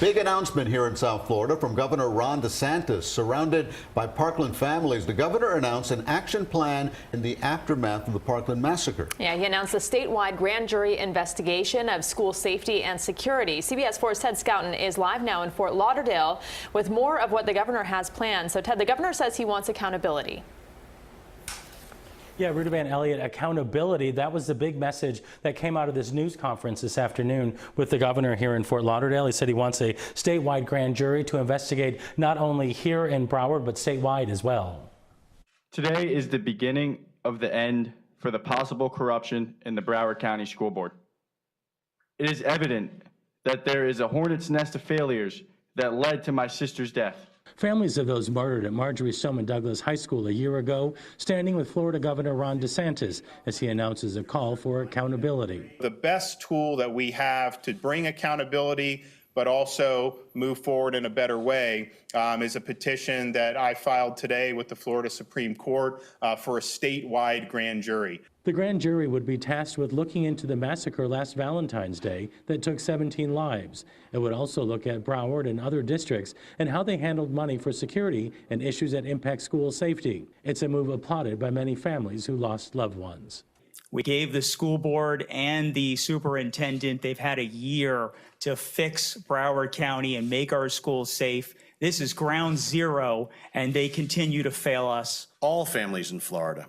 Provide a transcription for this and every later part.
big announcement here in South Florida from Governor Ron DeSantis. Surrounded by Parkland families, the governor announced an action plan in the aftermath of the Parkland massacre. Yeah, he announced a statewide grand jury investigation of school safety and security. CBS 4's Ted Scouten is live now in Fort Lauderdale with more of what the governor has planned. So, Ted, the governor says he wants accountability. Yeah, Ruta Van Elliott, accountability. That was the big message that came out of this news conference this afternoon with the governor here in Fort Lauderdale. He said he wants a statewide grand jury to investigate not only here in Broward, but statewide as well. Today is the beginning of the end for the possible corruption in the Broward County School Board. It is evident that there is a hornet's nest of failures that led to my sister's death. Families of those murdered at Marjorie Stoneman Douglas High School a year ago standing with Florida Governor Ron DeSantis as he announces a call for accountability. The best tool that we have to bring accountability but also move forward in a better way is a petition that I filed today with the Florida Supreme Court for a statewide grand jury. The grand jury would be tasked with looking into the massacre last Valentine's Day that took 17 lives. It would also look at Broward and other districts and how they handled money for security and issues that impact school safety. It's a move applauded by many families who lost loved ones. We gave the school board and the superintendent, they've had a year to fix Broward County and make our schools safe. This is ground zero, and they continue to fail us. All families in Florida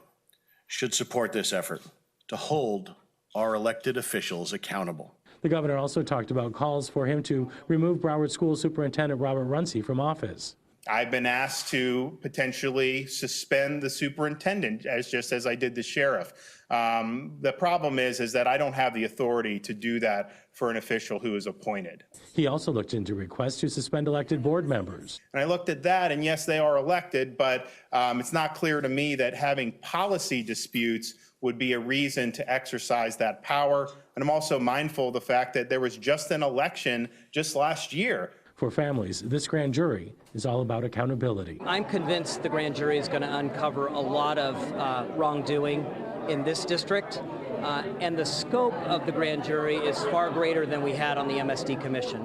should support this effort to hold our elected officials accountable. The governor also talked about calls for him to remove Broward School Superintendent Robert Runcie from office. I've been asked to potentially suspend the superintendent, just as I did the sheriff. The problem is that I don't have the authority to do that for an official who is appointed. He also looked into requests to suspend elected board members. And I looked at that, and yes, they are elected, but it's not clear to me that having policy disputes would be a reason to exercise that power. And I'm also mindful of the fact that there was just an election just last year. For families, this grand jury is all about accountability. I'm convinced the grand jury is going to uncover a lot of wrongdoing in this district, and the scope of the grand jury is far greater than we had on the MSD Commission.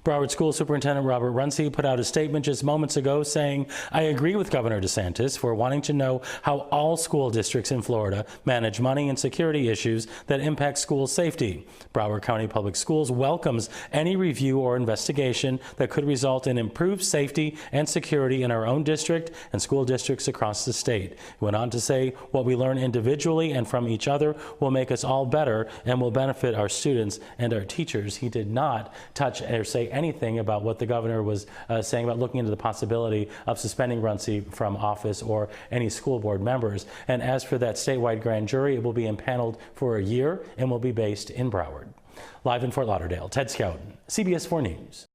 Broward School Superintendent Robert Runcie put out a statement just moments ago saying, "I agree with Governor DeSantis for wanting to know how all school districts in Florida manage money and security issues that impact school safety. Broward County Public Schools welcomes any review or investigation that could result in improved safety and security in our own district and school districts across the state." He went on to say, "What we learn individually and from each other will make us all better and will benefit our students and our teachers." He did not touch or say anything about what the governor was saying about looking into the possibility of suspending Runcie from office or any school board members. And as for that statewide grand jury, it will be impaneled for a year and will be based in Broward. Live in Fort Lauderdale, Ted Scouten, CBS 4 News.